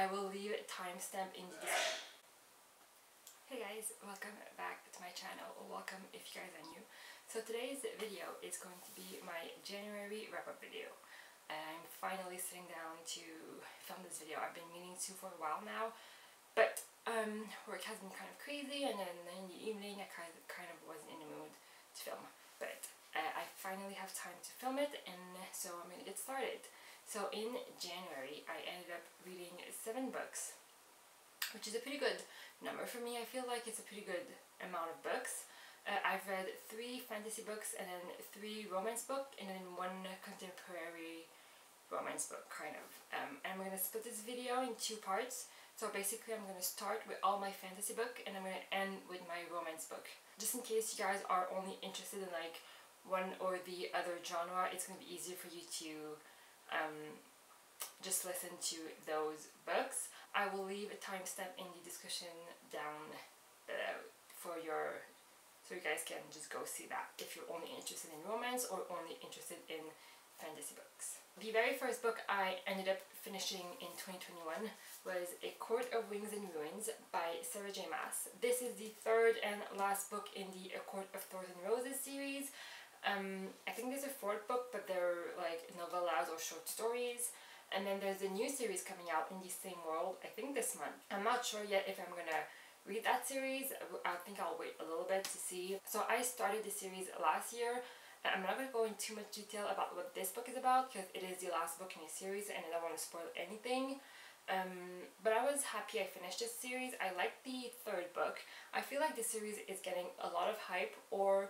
I will leave a timestamp in the description. Hey guys, welcome back to my channel, or welcome if you guys are new. So today's video is going to be my January wrap-up video. I'm finally sitting down to film this video. I've been meaning to for a while now, but work has been kind of crazy, and then in the evening I kind of wasn't in the mood to film. But I finally have time to film it, and so I'm gonna get started. So in January I ended up reading 7 books, which is a pretty good number for me. I feel like it's a pretty good amount of books. I've read 3 fantasy books, and then 3 romance books, and then 1 contemporary romance book, kind of. And I'm going to split this video in 2 parts. So basically I'm going to start with all my fantasy book, and I'm going to end with my romance book. Just in case you guys are only interested in like one or the other genre, it's going to be easier for you to just listen to those books. I will leave a timestamp in the description down below so you guys can just go see that if you're only interested in romance or only interested in fantasy books. The very first book I ended up finishing in 2021 was A Court of Wings and Ruins by Sarah J. Maas. This is the 3rd and last book in the A Court of Thorns and Roses series. I think there's a 4th book, but they're like novellas or short stories. And then there's a new series coming out in the same world, I think this month. I'm not sure yet if I'm gonna read that series. I think I'll wait a little bit to see. So I started the series last year. I'm not going to go into too much detail about what this book is about, because it is the last book in the series and I don't want to spoil anything. But I was happy I finished this series. I liked the 3rd book. I feel like the series is getting a lot of hype or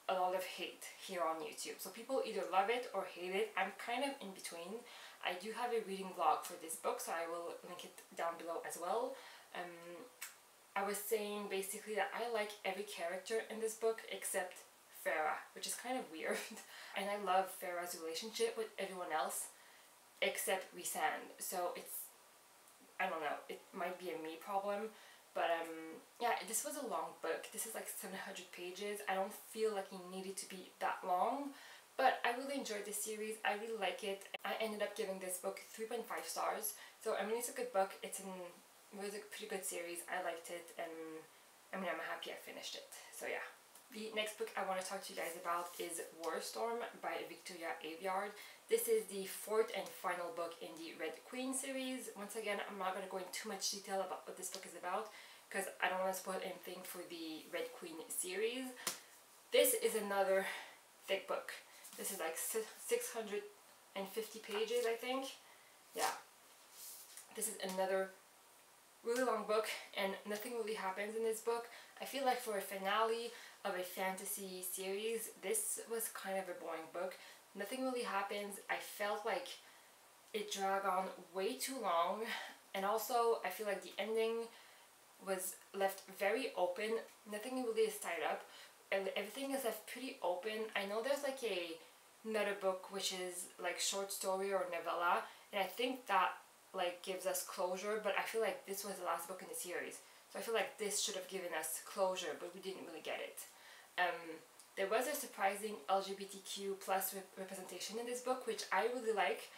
a lot of hate here on YouTube. So people either love it or hate it. I'm kind of in between. I do have a reading vlog for this book, so I will link it down below as well. I was saying basically that I like every character in this book except Farah, which is kind of weird. And I love Farah's relationship with everyone else except Rhysand. So it's, I don't know, it might be a me problem. But yeah, this was a long book. This is like 700 pages. I don't feel like it needed to be that long, but I really enjoyed this series. I really like it. I ended up giving this book 3.5 stars. So I mean, it's a good book. It was a pretty good series. I liked it, and I mean, I'm happy I finished it. So yeah. The next book I want to talk to you guys about is War Storm by Victoria Aveyard. This is the 4th and final book in the Red Queen series. Once again, I'm not going to go into too much detail about what this book is about, because I don't want to spoil anything for the Red Queen series. This is another thick book. This is like 650 pages, I think. Yeah. This is another really long book, and nothing really happens in this book. I feel like for a finale of a fantasy series, this was kind of a boring book. Nothing really happens. I felt like it dragged on way too long, and also I feel like the ending was left very open. Nothing really is tied up, and everything is left pretty open. I know there's like another book which is like short story or novella, and I think that like gives us closure, but I feel like this was the last book in the series. So I feel like this should have given us closure, but we didn't really get it. There was a surprising LGBTQ plus representation in this book, which I really like.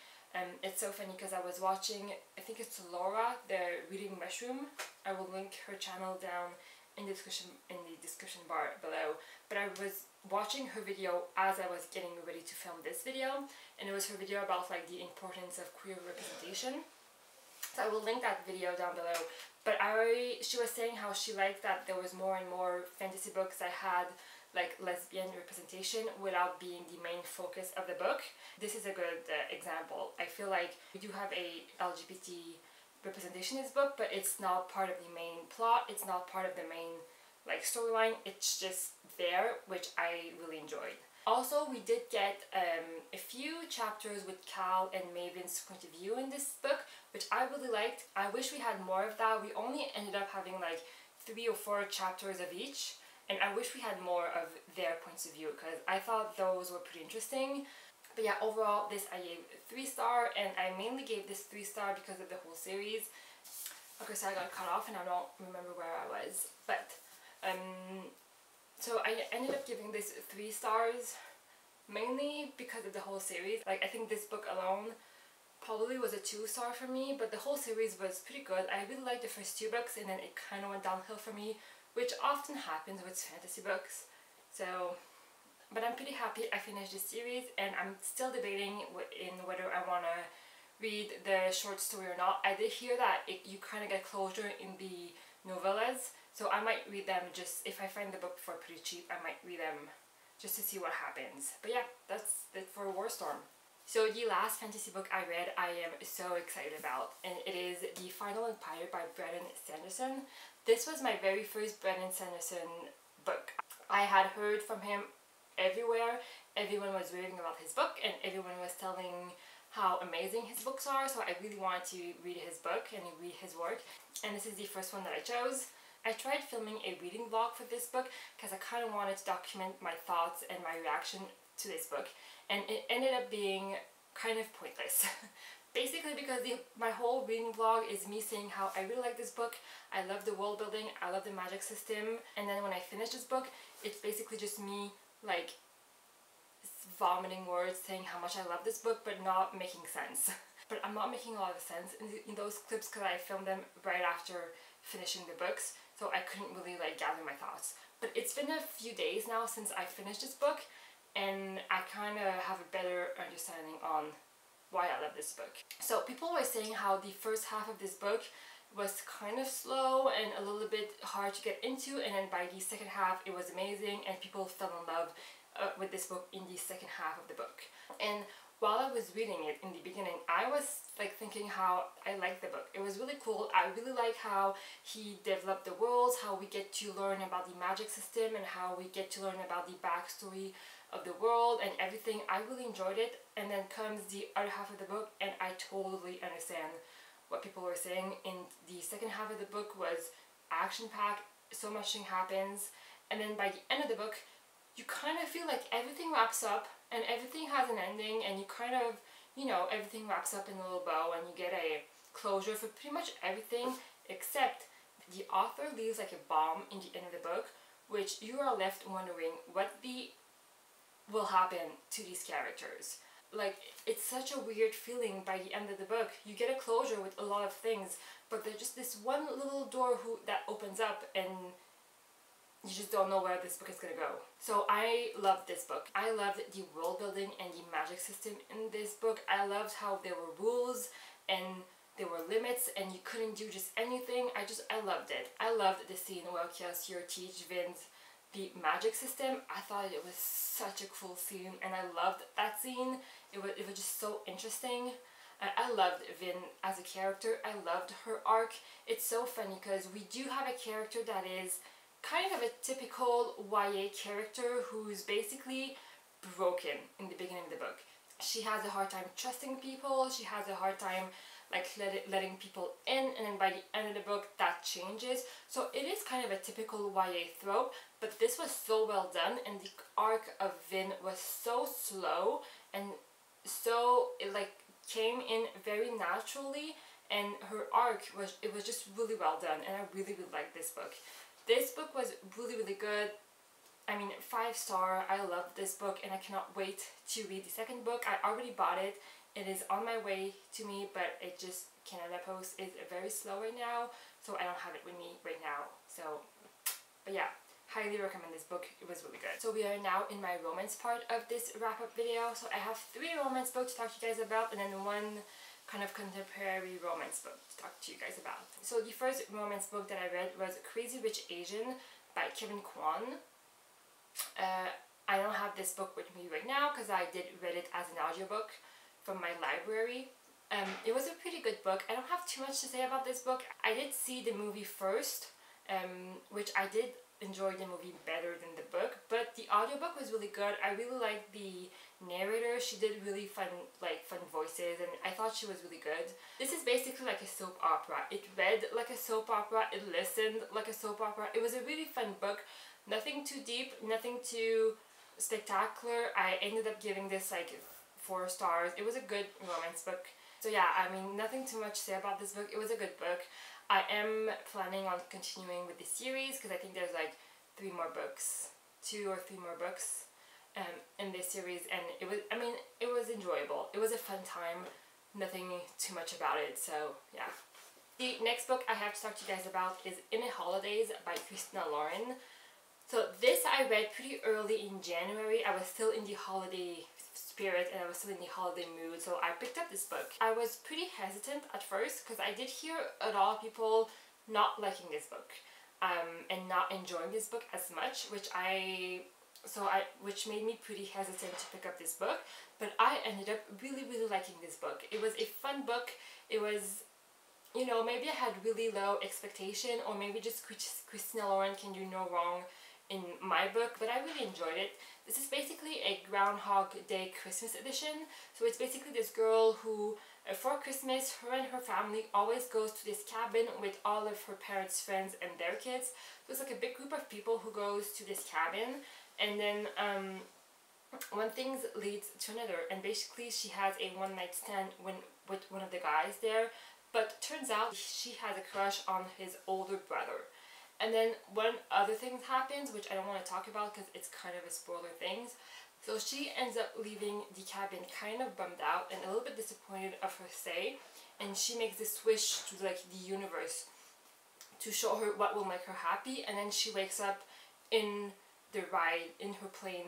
It's so funny because I was watching, I think it's Laura, the Reading Mushroom. I will link her channel down in the description bar below. But I was watching her video as I was getting ready to film this video, and it was her video about like the importance of queer representation. So I will link that video down below. But she was saying how she liked that there was more and more fantasy books that had like lesbian representation without being the main focus of the book. This is a good example. I feel like we do have a LGBT representation in this book, but it's not part of the main plot. It's not part of the main like storyline. It's just there, which I really enjoyed. Also, we did get a few chapters with Cal and Maven's point of view in this book, which I really liked. I wish we had more of that. We only ended up having like 3 or 4 chapters of each, and I wish we had more of their points of view, because I thought those were pretty interesting. But yeah, overall, this I gave 3 star, and I mainly gave this 3 star because of the whole series. Okay, so I got cut off and I don't remember where I was, but so I ended up giving this 3 stars mainly because of the whole series. Like, I think this book alone probably was a 2-star for me, but the whole series was pretty good. I really liked the first 2 books, and then it kind of went downhill for me, which often happens with fantasy books. So, but I'm pretty happy I finished this series, and I'm still debating in whether I want to read the short story or not. I did hear that you kind of get closure in the novellas, so I might read them just, if I find the book for pretty cheap, I might read them just to see what happens. But yeah, that's it for Warstorm. So the last fantasy book I read, I am so excited about, and it is The Final Empire by Brandon Sanderson. This was my very first Brandon Sanderson book. I had heard from him everywhere. Everyone was raving about his book, and everyone was telling how amazing his books are, so I really wanted to read his book and read his work, and this is the first one that I chose. I tried filming a reading vlog for this book because I kind of wanted to document my thoughts and my reaction to this book, and it ended up being kind of pointless. Basically because my whole reading vlog is me saying how I really like this book, I love the world building, I love the magic system, and then when I finish this book, it's basically just me like vomiting words saying how much I love this book but not making sense. But I'm not making a lot of sense in those clips because I filmed them right after finishing the books, so I couldn't really like gather my thoughts. But it's been a few days now since I finished this book, and I kind of have a better understanding on why I love this book. So people were saying how the first half of this book was kind of slow and a little bit hard to get into, and then by the second half it was amazing and people fell in love with this book in the second half of the book. And while I was reading it in the beginning, I was like thinking how I liked the book. It was really cool. I really like how he developed the worlds, how we get to learn about the magic system, and how we get to learn about the backstory of the world and everything. I really enjoyed it, and then comes the other half of the book and I totally understand what people were saying. In the second half of the book was action-packed, so much thing happens, and then by the end of the book you kind of feel like everything wraps up and everything has an ending, and you kind of, you know, everything wraps up in a little bow and you get a closure for pretty much everything, except the author leaves like a bomb in the end of the book, which you are left wondering what will happen to these characters. Like, it's such a weird feeling by the end of the book. You get a closure with a lot of things, but there's just this one little door that opens up, and you just don't know where this book is gonna go. So I loved this book. I loved the world building and the magic system in this book. I loved how there were rules and there were limits and you couldn't do just anything. I loved it. I loved the scene where Kielsier teach Vince the magic system. I thought it was such a cool scene, and I loved that scene. It was just so interesting. I loved Vin as a character. I loved her arc. It's so funny because we do have a character that is kind of a typical YA character who's basically broken in the beginning of the book. She has a hard time trusting people, she has a hard time like letting people in, and then by the end of the book that changes. So it is kind of a typical YA trope, but this was so well done, and the arc of Vin was so slow, and so it like came in very naturally, and her arc was just really well done, and I really liked this book. This book was really good. I mean, 5-star. I love this book and I cannot wait to read the second book. I already bought it. It is on my way to me, but it just, Canada Post is very slow right now, so I don't have it with me right now. So, but yeah, highly recommend this book. It was really good. So we are now in my romance part of this wrap-up video. So I have 3 romance books to talk to you guys about, and then 1 kind of contemporary romance book to talk to you guys about. So the first romance book that I read was Crazy Rich Asian by Kevin Kwan. I don't have this book with me right now because I did read it as an audiobook from my library. It was a pretty good book. I don't have too much to say about this book. I did see the movie first, which I did enjoy the movie better than the book, but the audiobook was really good. I really liked the narrator. She did really fun voices, and I thought she was really good. This is basically like a soap opera. It read like a soap opera, it listened like a soap opera. It was a really fun book. Nothing too deep, nothing too spectacular. I ended up giving this like 4 stars. It was a good romance book. So yeah, I mean, nothing too much to say about this book. It was a good book. I am planning on continuing with the series because I think there's like 3 more books, 2 or 3 more books in this series, and it was, I mean, it was enjoyable. It was a fun time nothing too much about it, so yeah. The next book I have to talk to you guys about is A Holidaze by Christina Lauren. So this I read pretty early in January. I was still in the holiday spirit and I was still in the holiday mood, so I picked up this book. I was pretty hesitant at first because I did hear a lot of people not liking this book and not enjoying this book as much, which made me pretty hesitant to pick up this book, but I ended up really liking this book. It was a fun book. It was, you know, maybe I had really low expectation, or maybe just Christina Lauren can do no wrong in my book, but I really enjoyed it. This is basically a Groundhog Day Christmas edition. So it's basically this girl who, for Christmas, her and her family always goes to this cabin with all of her parents' friends and their kids. So it's like a big group of people who goes to this cabin, and then one thing leads to another, and basically she has a one-night stand with one of the guys there, but turns out she has a crush on his older brother. And then one other thing happens, which I don't want to talk about because it's kind of a spoiler thing. So she ends up leaving the cabin kind of bummed out and a little bit disappointed of her stay, and she makes this wish to like the universe to show her what will make her happy, and then she wakes up in the ride in her plane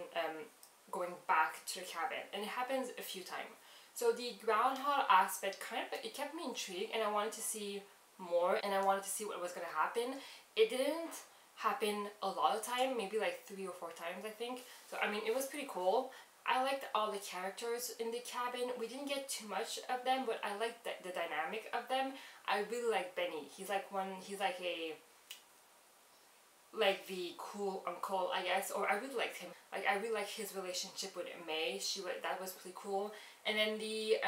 going back to the cabin, and it happens a few times. So the groundhog aspect it kept me intrigued, and I wanted to see more, and I wanted to see what was going to happen. It didn't happen a lot of time, maybe like 3 or 4 times I think. So I mean, it was pretty cool. I liked all the characters in the cabin. We didn't get too much of them, but I liked the dynamic of them. I really like Benny. He's like the cool uncle, I guess, or I really liked him. Like, I really like his relationship with May. That was pretty cool. And then the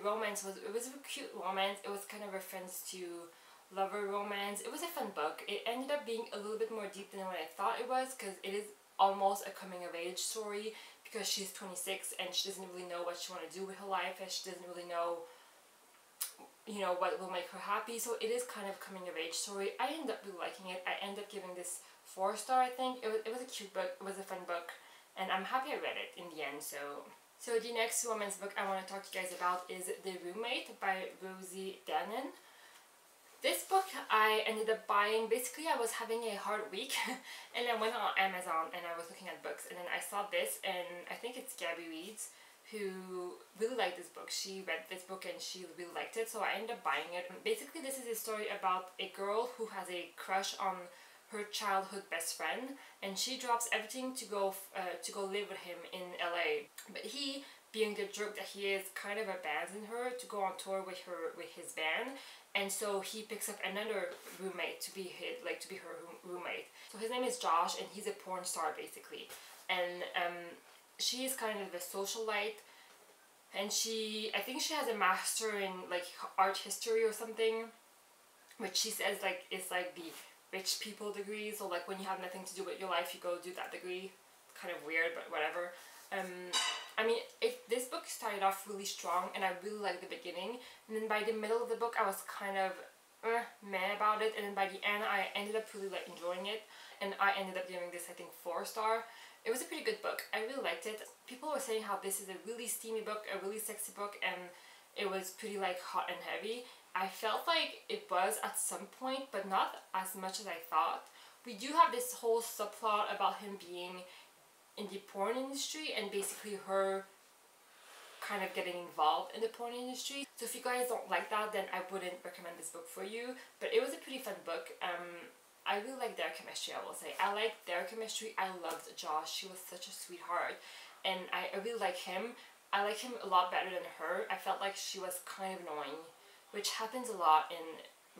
romance it was a cute romance. It was kind of a friends to lover romance. It was a fun book. It ended up being a little bit more deep than what I thought it was, because it is almost a coming of age story, because she's 26 and she doesn't really know what she wants to do with her life, and she doesn't really know, you know, what will make her happy. So it is kind of a coming of age story. I ended up really liking it. I ended up giving this 4 stars, I think. It was a cute book. It was a fun book, and I'm happy I read it in the end. So the next romance book I want to talk to you guys about is The Roommate by Rosie Danon. This book I ended up buying. Basically, I was having a hard week and I went on Amazon and I was looking at books, and then I saw this, and I think it's Gabby Reeds who really liked this book. She read this book and she really liked it, so I ended up buying it. Basically, this is a story about a girl who has a crush on her childhood best friend, and she drops everything to go live with him in LA. But he, being the jerk that he is, kind of abandoned her to go on tour with his band, and so he picks up another roommate to be her roommate. So his name is Josh, and he's a porn star basically, and she is kind of a socialite, and I think she has a master in like art history or something, which she says like it's like the rich people degree. So like when you have nothing to do with your life, you go do that degree. It's kind of weird, but whatever. I mean, this book started off really strong, and I really liked the beginning, and then by the middle of the book I was kind of meh about it, and then by the end I ended up really like enjoying it, and I ended up giving this, I think, 4 stars. It was a pretty good book. I really liked it. People were saying how this is a really steamy book, a really sexy book, and it was pretty like hot and heavy. I felt like it was at some point, but not as much as I thought. We do have this whole subplot about him being in the porn industry, and basically her kind of getting involved in the porn industry. So if you guys don't like that, then I wouldn't recommend this book for you. But it was a pretty fun book. I really like their chemistry, I will say. I liked their chemistry. I loved Josh. She was such a sweetheart, and I really like him. I like him a lot better than her. I felt like she was kind of annoying, which happens a lot in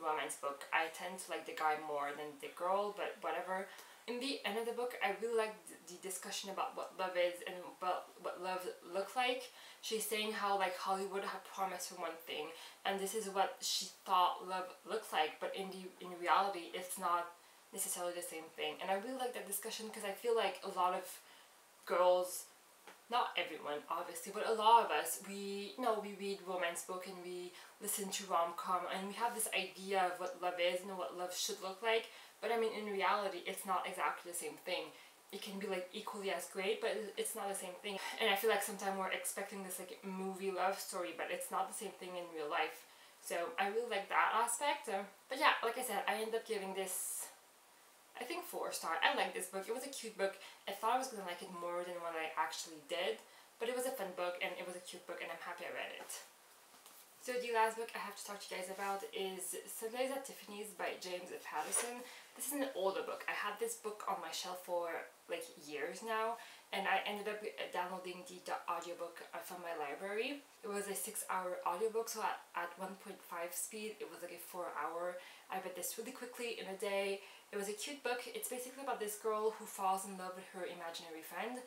romance book. I tend to like the guy more than the girl, but whatever. In the end of the book, I really liked the discussion about what love is and what love looks like. She's saying how like Hollywood had promised her one thing, and this is what she thought love looks like, but in reality, it's not necessarily the same thing. And I really like that discussion, because I feel like a lot of girls, not everyone obviously, but a lot of us, we read romance book and we listen to rom-com, and we have this idea of what love is and what love should look like. But I mean, in reality, it's not exactly the same thing. it can be like equally as great, but it's not the same thing. And I feel like sometimes we're expecting this like movie love story, but it's not the same thing in real life. So I really like that aspect. But yeah, like I said, I ended up giving this, I think, 4 stars. I like this book. It was a cute book. I thought I was gonna like it more than what I actually did, but it was a fun book and it was a cute book, and I'm happy I read it. So the last book I have to talk to you guys about is Sundays at Tiffany's by James Patterson. This is an older book. I had this book on my shelf for like years now, and I ended up downloading the audiobook from my library. It was a 6-hour audiobook, so at 1.5 speed, it was like a 4-hour. I read this really quickly in a day. It was a cute book. It's basically about this girl who falls in love with her imaginary friend.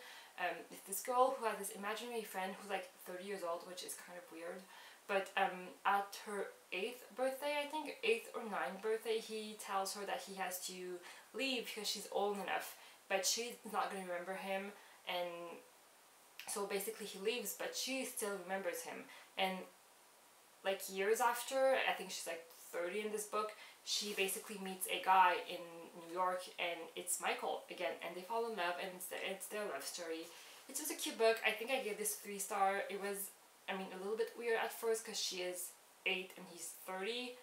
It's this girl who has this imaginary friend who's like 30 years old, which is kind of weird. But at her 8th birthday, I think, 8th or 9th birthday, he tells her that he has to leave because she's old enough, but she's not going to remember him, and so basically he leaves, but she still remembers him. And like years after, I think she's like 30 in this book, she basically meets a guy in New York, and it's Michael again, and they fall in love, and it's their love story. It was a cute book. I think I gave this 3 stars. It was, I mean, a little bit weird at first because she is 8 and he's 30,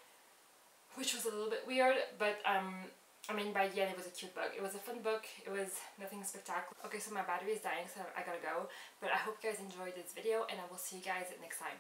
which was a little bit weird, but I mean, by the end it was a cute book. It was a fun book. It was nothing spectacular. Okay, so my battery is dying, so I gotta go, but I hope you guys enjoyed this video, and I will see you guys next time.